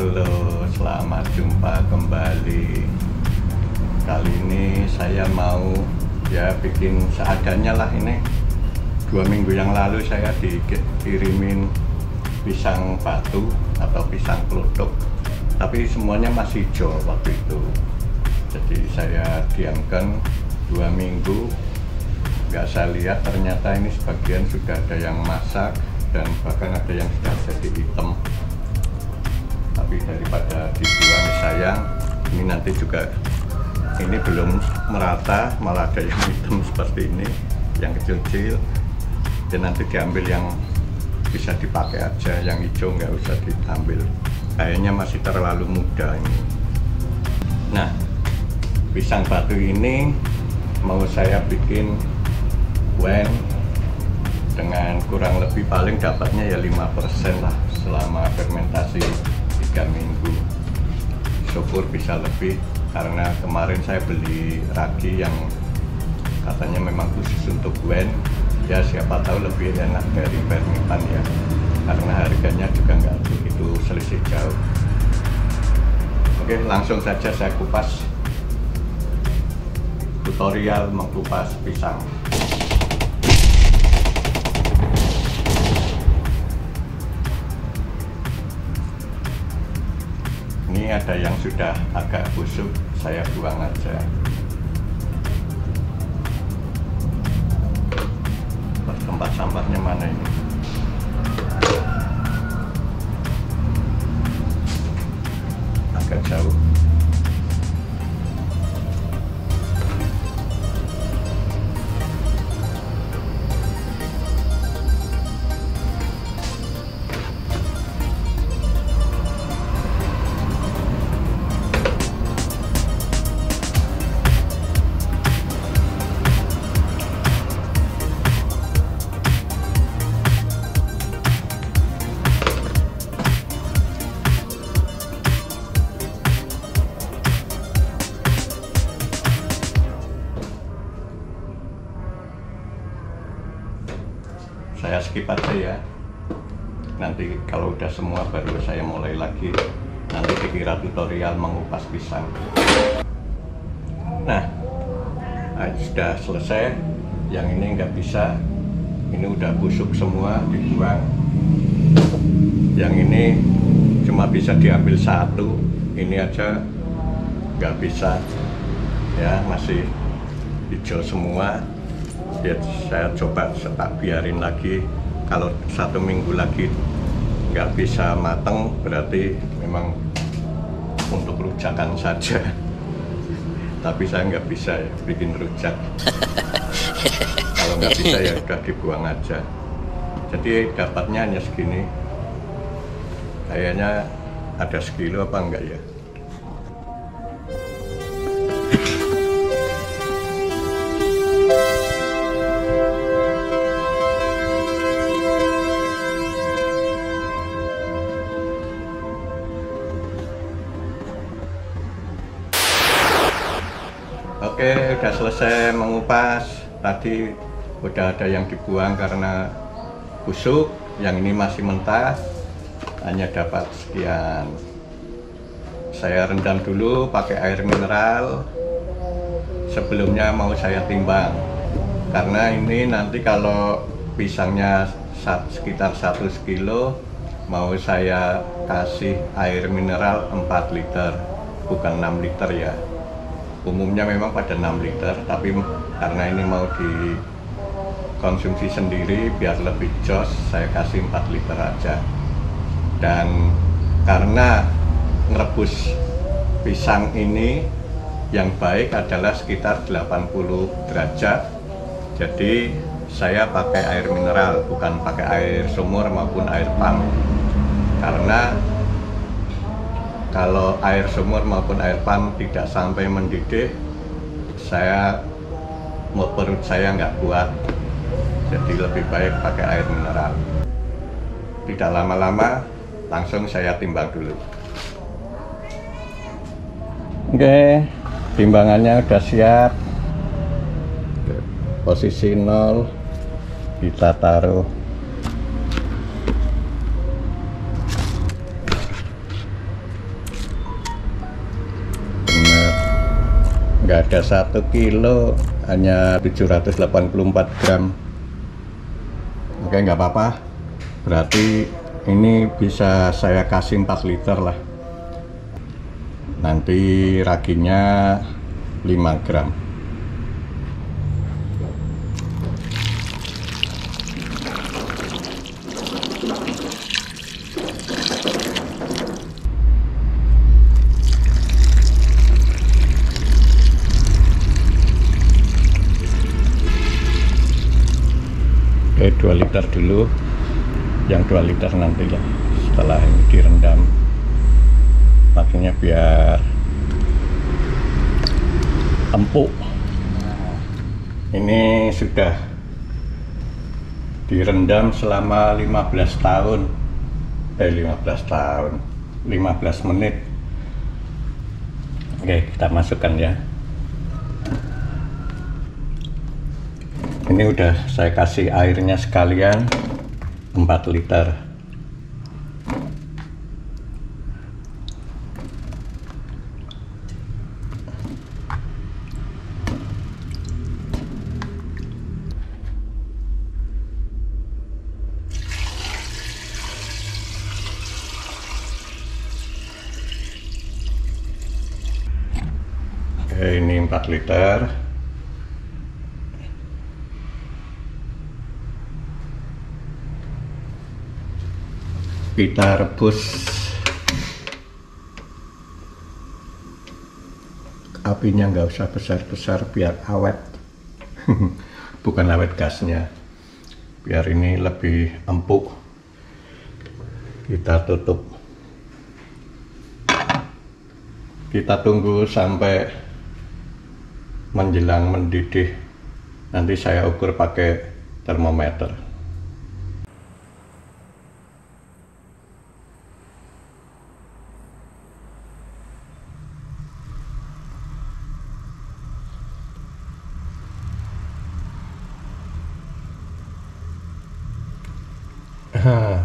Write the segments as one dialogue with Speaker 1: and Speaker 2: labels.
Speaker 1: Halo, selamat jumpa kembali. Kali ini saya mau bikin seadanya lah ini. 2 minggu yang lalu saya dikirimin pisang batu atau pisang kelutuk, tapi semuanya masih hijau waktu itu. Jadi saya diamkan 2 minggu, nggak saya lihat, ternyata ini sebagian sudah ada yang masak dan bahkan ada yang sudah jadi hitam. Tapi daripada dibuang, sayang, ini nanti juga ini belum merata, malah ada yang hitam seperti ini, yang kecil-kecil, dan nanti diambil yang bisa dipakai aja, yang hijau nggak usah diambil, kayaknya masih terlalu muda ini. Nah, pisang batu ini mau saya bikin wen dengan kurang lebih paling dapatnya ya 5% lah selama fermentasi 3 minggu. Syukur bisa lebih, karena kemarin saya beli ragi yang katanya memang khusus untuk wen, ya siapa tahu lebih enak dari fermentan ya, karena harganya juga nggak begitu selisih jauh. Oke, langsung saja saya kupas. Tutorial mengupas pisang. Ini ada yang sudah agak busuk, saya buang aja. Tempat sampahnya mana ini? Agak jauh. Saya skip aja ya, nanti kalau udah semua baru saya mulai lagi. Nanti dikira tutorial mengupas pisang. Nah, sudah selesai. Yang ini nggak bisa, ini udah busuk semua, dibuang. Yang ini cuma bisa diambil satu, ini aja nggak bisa ya, masih hijau semua. Ya, saya coba tak biarin lagi. Kalau 1 minggu lagi nggak bisa mateng, berarti memang untuk rujakan saja. Tapi saya nggak bisa ya bikin rujak. Kalau nggak bisa ya udah dibuang aja. Jadi dapatnya hanya segini. Kayaknya ada sekilo apa enggak ya? Oke, udah selesai mengupas. Tadi udah ada yang dibuang karena busuk, yang ini masih mentah, hanya dapat sekian. Saya rendam dulu pakai air mineral. Sebelumnya mau saya timbang, karena ini nanti kalau pisangnya sekitar 1 kilo, mau saya kasih air mineral 4 liter, bukan 6 liter ya. Umumnya memang pada 6 liter, tapi karena ini mau dikonsumsi sendiri biar lebih jos, saya kasih 4 liter aja. Dan karena ngerebus pisang ini yang baik adalah sekitar 80 derajat, jadi saya pakai air mineral, bukan pakai air sumur maupun air pump. Karena kalau air sumur maupun air pump tidak sampai mendidih, perut saya nggak kuat. Jadi lebih baik pakai air mineral. Tidak lama-lama, langsung saya timbang dulu. Oke, timbangannya udah siap. Posisi 0 kita taruh. nggak ada 1 kilo, hanya 784 gram. Oke, nggak apa-apa, berarti ini bisa saya kasih 4 liter lah. Nanti raginya 5 gram. Oke, 2 liter dulu, yang 2 liter nanti lah setelah ini direndam pastinya biar empuk. Ini sudah direndam selama 15 tahun 15 menit. Oke, kita masukkan ya. Ini udah saya kasih airnya sekalian 4 liter. Oke, ini 4 liter. Kita rebus, apinya nggak usah besar-besar biar awet. Bukan awet gasnya, biar ini lebih empuk. Kita tutup, kita tunggu sampai menjelang mendidih. Nanti saya ukur pakai termometer.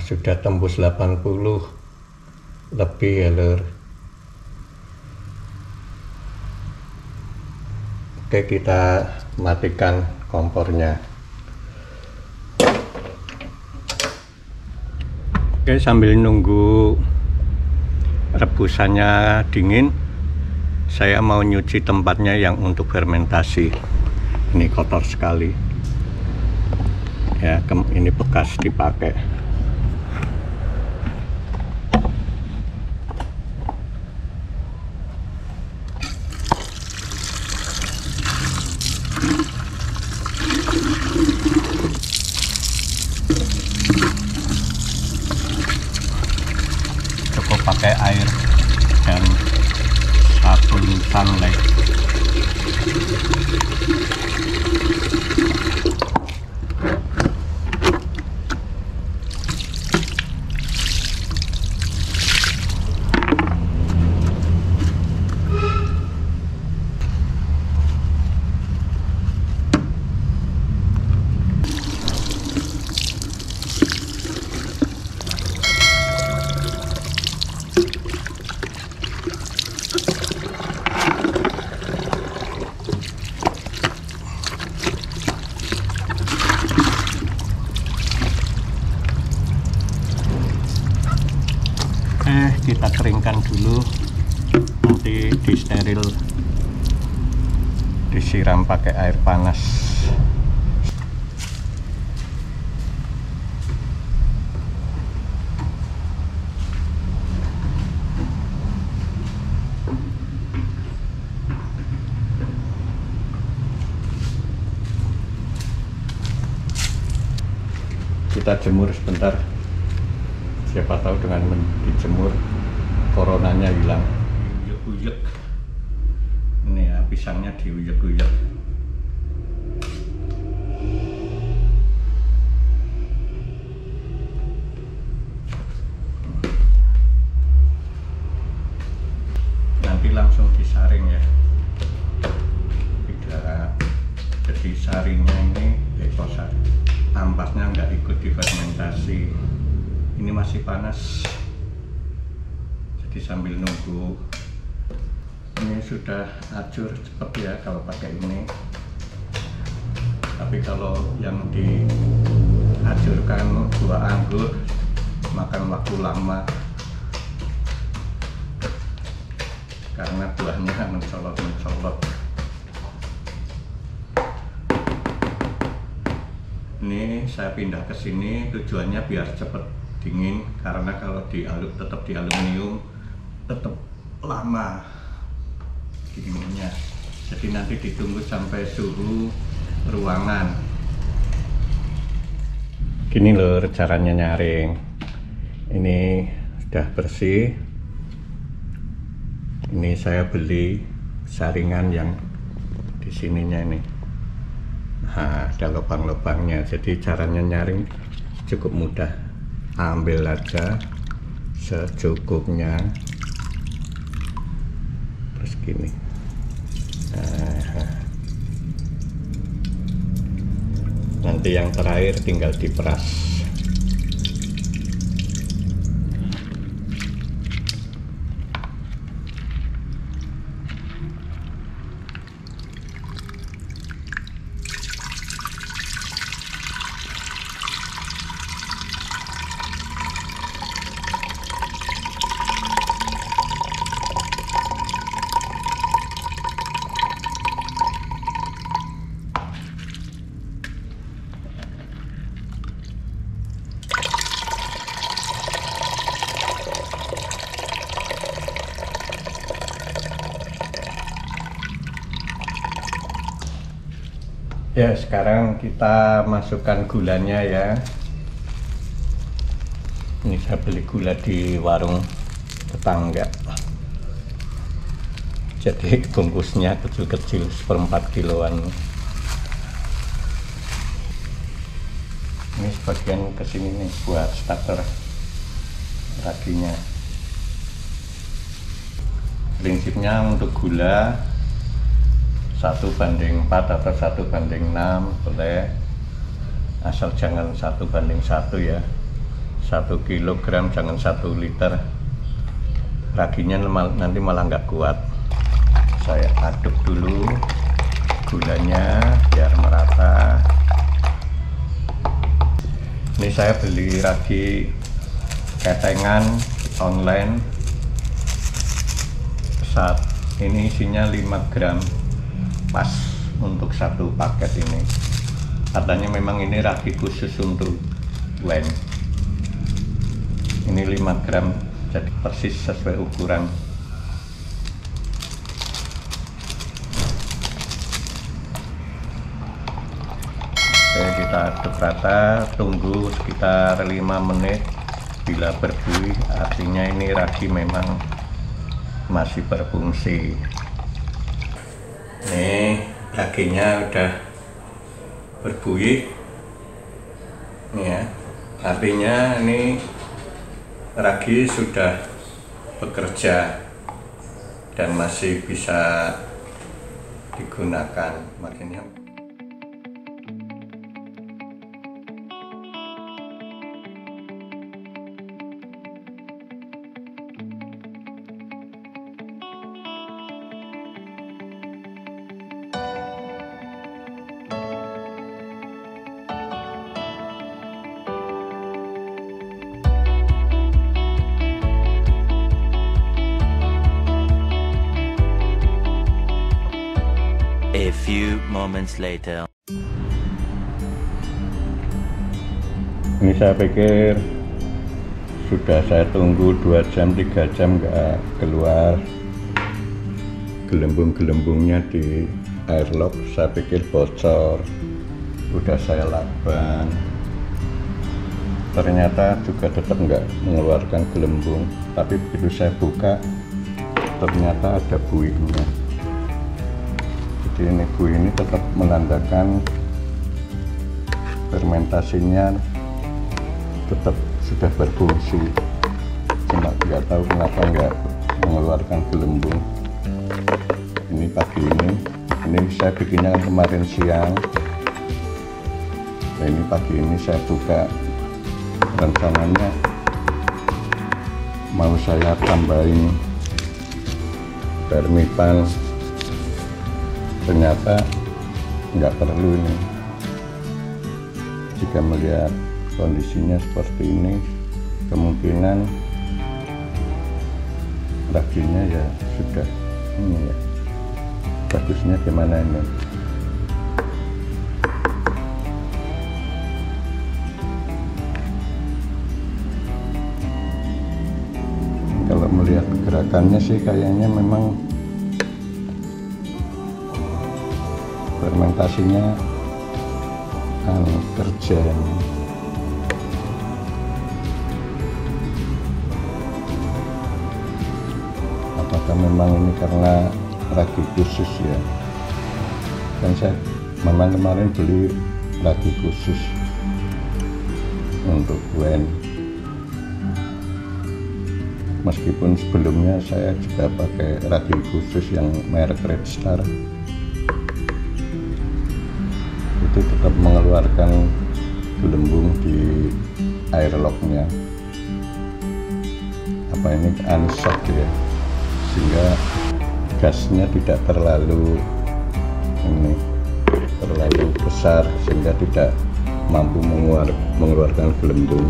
Speaker 1: Sudah tembus 80 lebih ya lur. Oke, kita matikan kompornya. Oke, sambil nunggu rebusannya dingin, saya mau nyuci tempatnya yang untuk fermentasi. Ini kotor sekali ya, ini bekas dipakai. Cukup pakai air dan sabun sunlight. Kita keringkan dulu, nanti disteril, disiram pakai air panas. Kita jemur sebentar, siapa tahu dengan dijemur coronanya hilang. Diuyek-uyek ini ya, pisangnya diuyek-uyek. Nanti langsung disaring ya, tidak jadi saringnya ini ekosari, ampasnya nggak ikut difermentasi. Ini masih panas, jadi sambil nunggu Ini sudah hancur cepet ya kalau pakai ini, tapi kalau yang dihancurkan buah anggur makan waktu lama karena buahnya mencolok-mencolok. Ini saya pindah ke sini tujuannya biar cepet dingin, karena kalau tetap di aluminium tetap lama dinginnya. Jadi nanti ditunggu sampai suhu ruangan. Gini loh caranya nyaring. Ini sudah bersih. Ini saya beli saringan yang di sininya ini. Nah, ada lubang-lubangnya. Jadi caranya nyaring cukup mudah. Ambil aja secukupnya. Terus gini. Nanti yang terakhir tinggal diperas. Ya, sekarang kita masukkan gulanya ya. Ini saya beli gula di warung tetangga. Jadi bungkusnya kecil-kecil, 1/4 kiloan. Ini sebagian kesini nih buat starter raginya. Prinsipnya untuk gula 1/4 atau 1/6 boleh, asal jangan 1/1 ya. 1 kilogram jangan 1 liter, raginya nanti malah nggak kuat. Saya aduk dulu gulanya biar merata. Ini saya beli ragi ketengan online, saat ini isinya 5 gram, pas untuk 1 paket ini. Katanya memang ini ragi khusus untuk wine. Ini 5 gram, jadi persis sesuai ukuran. Oke, kita aduk rata, tunggu sekitar 5 menit. Bila berbuih artinya ini ragi memang masih berfungsi. Nih raginya udah berbuih nih ya, artinya ini ragi sudah bekerja dan masih bisa digunakan. Makanya
Speaker 2: A few moments later.
Speaker 1: ini saya pikir sudah saya tunggu 2 jam 3 jam nggak keluar gelembung-gelembungnya di airlock. Saya pikir bocor, udah saya lakban, ternyata juga tetap nggak mengeluarkan gelembung. Tapi begitu saya buka ternyata ada buihnya. Jadi ini buih ini tetap menandakan fermentasinya tetap sudah berfungsi, cuma nggak tahu kenapa nggak mengeluarkan gelembung. Ini pagi ini saya bikinnya kemarin siang. Nah, ini pagi ini saya buka, rencananya mau saya tambahin Vermipan ternyata nggak perlu ini. Jika melihat kondisinya seperti ini, kemungkinan raginya ya sudah ini ya. Bagusnya gimana ini? Kalau melihat gerakannya sih kayaknya memang fermentasinya kerja. Apakah memang ini karena ragi khusus ya? Kan saya memang kemarin beli ragi khusus untuk blend. Meskipun sebelumnya saya juga pakai ragi khusus yang merek Red Star, itu tetap mengeluarkan gelembung di airlocknya. Apa ini anisot ya, sehingga gasnya tidak terlalu besar sehingga tidak mampu mengeluarkan gelembung.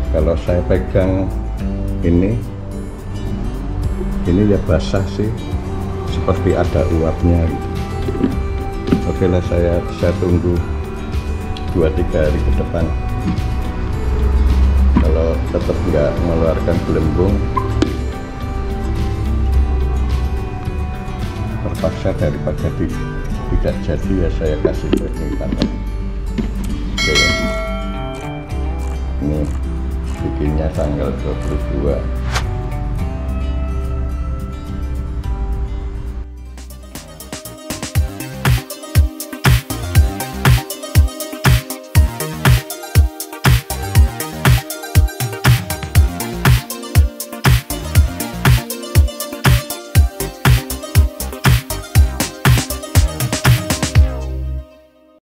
Speaker 1: Kalau saya pegang ini ya basah sih, seperti ada uapnya gitu. Oke lah, saya tunggu 2-3 hari ke depan. Kalau tetap nggak mengeluarkan gelembung, terpaksa daripada tidak jadi ya saya kasih vermipan. Oke, ini bikinnya tanggal 22.